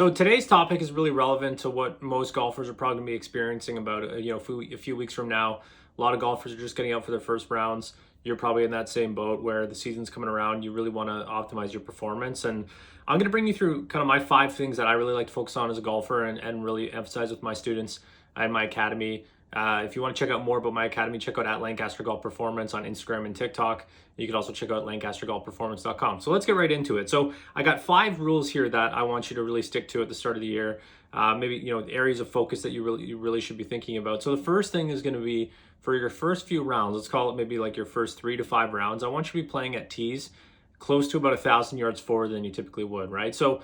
So today's topic is really relevant to what most golfers are probably going to be experiencing about a few weeks from now. A lot of golfers are just getting out for their first rounds. You're probably in that same boat where the season's coming around. You really want to optimize your performance, and I'm going to bring you through kind of my 5 things that I really like to focus on as a golfer and really emphasize with my students and my academy. If you want to check out more about my academy, check out at Lancaster Golf Performance on Instagram and TikTok. You can also check out lancastergolfperformance.com. So let's get right into it. So I got 5 rules here that I want you to really stick to at the start of the year. Maybe the areas of focus that you really should be thinking about. So the first thing is going to be for your first few rounds. Let's call it maybe like your first 3 to 5 rounds. I want you to be playing at tees close to about 1,000 yards forward than you typically would, right? So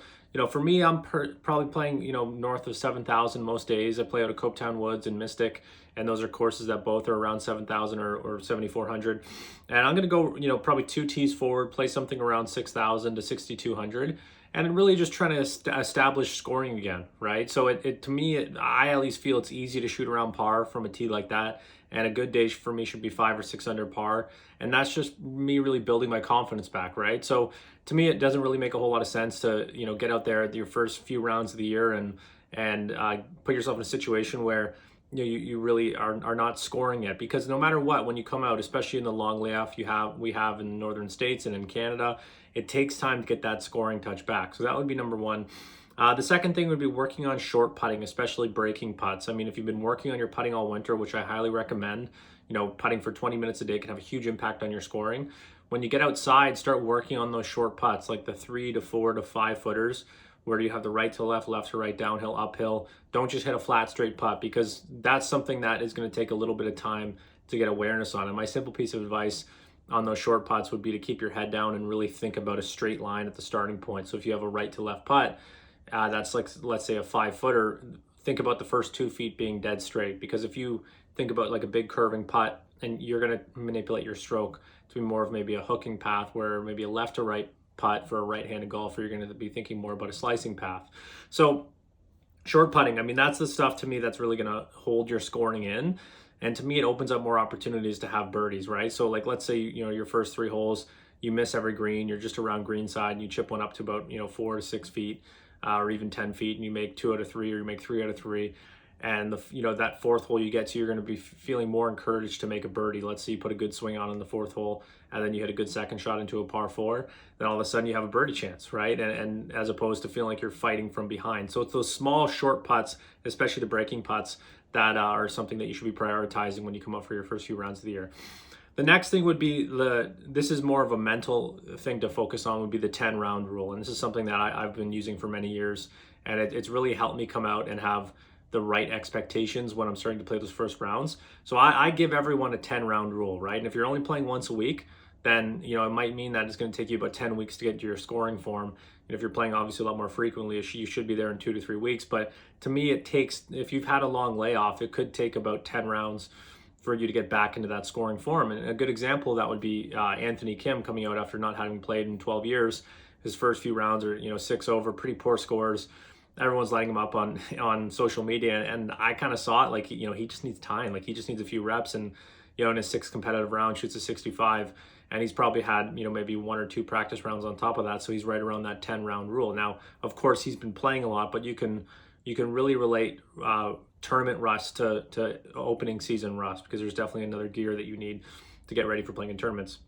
for me, I'm probably playing north of 7,000 most days. I play out of Copetown Woods and Mystic, and those are courses that both are around 7,000 or 7,400. And I'm gonna go probably 2 tees forward, play something around 6,000 to 6,200, and really just trying to establish scoring again, right? So to me, I at least feel it's easy to shoot around par from a tee like that, and a good day for me should be 5 or 6 under par, and that's just me really building my confidence back, right? So to me, it doesn't really make a whole lot of sense to get out there at your first few rounds of the year and put yourself in a situation where you really are not scoring yet, because no matter what, when you come out, especially in the long layoff we have in the northern states and in Canada, it takes time to get that scoring touch back. So that would be number one. The second thing would be working on short putting, especially breaking putts. I mean, if you've been working on your putting all winter, which I highly recommend, putting for 20 minutes a day can have a huge impact on your scoring. When you get outside, start working on those short putts, like the 3 to 4 to 5 footers, where you have the right to left, left to right, downhill, uphill. Don't just hit a flat, straight putt, because that's something that is going to take a little bit of time to get awareness on. And my simple piece of advice on those short putts would be to keep your head down and really think about a straight line at the starting point. So if you have a right to left putt, that's like, let's say, a 5-footer, think about the first 2 feet being dead straight, because if you think about like a big curving putt and you're going to manipulate your stroke to be more of maybe a hooking path, where maybe a left to right putt for a right-handed golfer, you're going to be thinking more about a slicing path. So short putting, I mean, that's the stuff to me that's really going to hold your scoring in. And to me, it opens up more opportunities to have birdies, right? So like, let's say, your first 3 holes, you miss every green, you're just around greenside, and you chip one up to about, 4 to 6 feet, or even 10 feet, and you make 2 out of 3, or you make 3 out of 3. And that 4th hole you get to, you're going to be feeling more encouraged to make a birdie. Let's say you put a good swing on in the 4th hole, and then you hit a good second shot into a par 4. Then all of a sudden you have a birdie chance, right? And as opposed to feeling like you're fighting from behind. So it's those small short putts, especially the breaking putts, that are something that you should be prioritizing when you come up for your first few rounds of the year. The next thing would be this is more of a mental thing to focus on, would be the 10-round rule. And this is something that I've been using for many years, and it's really helped me come out and have the right expectations when I'm starting to play those first rounds. So I give everyone a 10-round rule, right? And if you're only playing once a week, then it might mean that it's going to take you about 10 weeks to get to your scoring form. And if you're playing obviously a lot more frequently, you should be there in 2 to 3 weeks. But to me, it takes, if you've had a long layoff, it could take about 10 rounds for you to get back into that scoring form. And a good example of that would be Anthony Kim coming out after not having played in 12 years. His first few rounds are 6 over, pretty poor scores. Everyone's lighting him up on social media, and I kind of saw it like he just needs time, like he just needs a few reps, and in his 6th competitive round shoots a 65, and he's probably had maybe 1 or 2 practice rounds on top of that, so he's right around that 10-round rule. Now, of course, he's been playing a lot, but you can really relate tournament rust to opening season rust, because there's definitely another gear that you need to get ready for playing in tournaments.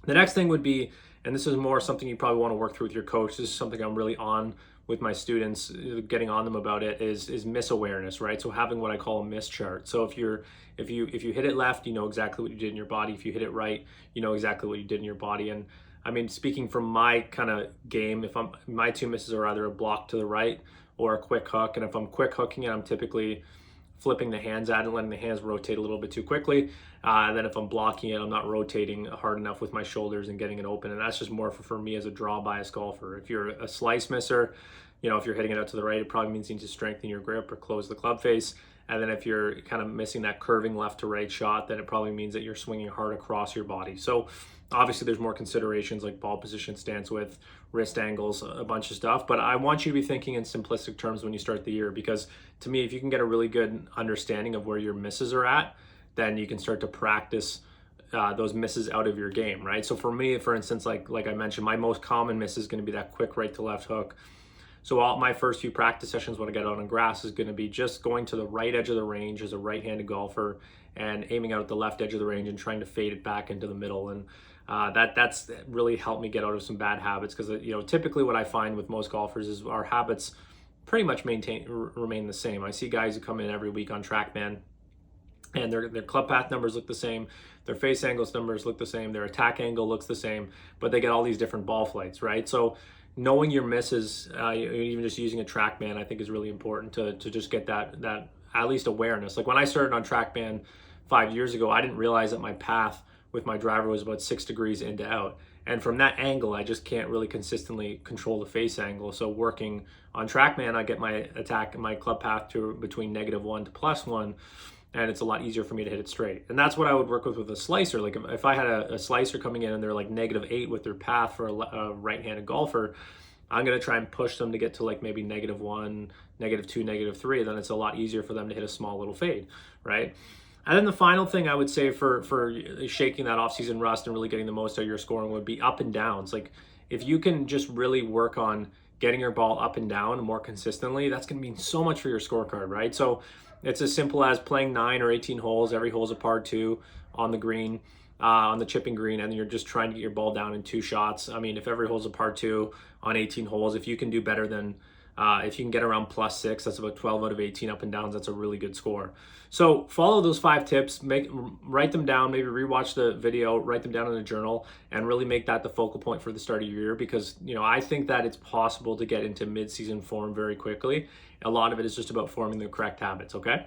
The next thing would be, and this is more something you probably want to work through with your coach, this is something I'm really on with my students, getting on them about it, is miss awareness, right? So having what I call a miss chart. So if you hit it left, you know exactly what you did in your body. If you hit it right, you know exactly what you did in your body. And I mean, speaking from my kind of game, my 2 misses are either a block to the right or a quick hook. And if I'm quick hooking it, I'm typically flipping the hands at it and letting the hands rotate a little bit too quickly. And then if I'm blocking it, I'm not rotating hard enough with my shoulders and getting it open. And that's just more for me as a draw bias golfer. If you're a slice misser, if you're hitting it out to the right, it probably means you need to strengthen your grip or close the club face. And then if you're kind of missing that curving left to right shot, then it probably means that you're swinging hard across your body. So obviously there's more considerations like ball position, stance width, wrist angles, a bunch of stuff. But I want you to be thinking in simplistic terms when you start the year, because to me, if you can get a really good understanding of where your misses are at, then you can start to practice those misses out of your game, right? So for me, for instance, like I mentioned, my most common miss is going to be that quick right to left hook. So all my first few practice sessions when I get out on grass is going to be just going to the right edge of the range as a right-handed golfer and aiming out at the left edge of the range and trying to fade it back into the middle. And that's really helped me get out of some bad habits, because typically what I find with most golfers is our habits pretty much remain the same. I see guys who come in every week on TrackMan, and their club path numbers look the same, their face angles numbers look the same, their attack angle looks the same, but they get all these different ball flights, right? So knowing your misses, even just using a TrackMan, I think is really important to just get that at least awareness. Like when I started on TrackMan 5 years ago, I didn't realize that my path with my driver was about 6 degrees in to out. And from that angle, I just can't really consistently control the face angle. So working on TrackMan, I get my club path to between -1 to +1, and it's a lot easier for me to hit it straight. And that's what I would work with a slicer. Like if I had a slicer coming in and they're like -8 with their path for a right-handed golfer, I'm going to try and push them to get to like maybe -1, -2, -3. Then it's a lot easier for them to hit a small little fade, right? And then the final thing I would say for shaking that off-season rust and really getting the most out of your scoring would be up and downs. Like if you can just really work on getting your ball up and down more consistently, that's going to mean so much for your scorecard, right? So it's as simple as playing 9 or 18 holes. Every hole's a par 2 on the green, on the chipping green, and you're just trying to get your ball down in 2 shots. I mean, if every hole's a par 2 on 18 holes, if you can do better than if you can get around +6, that's about 12 out of 18 up and downs. That's a really good score. So follow those 5 tips, write them down, maybe rewatch the video, write them down in a journal, and really make that the focal point for the start of your year, because I think that it's possible to get into mid-season form very quickly. A lot of it is just about forming the correct habits, okay?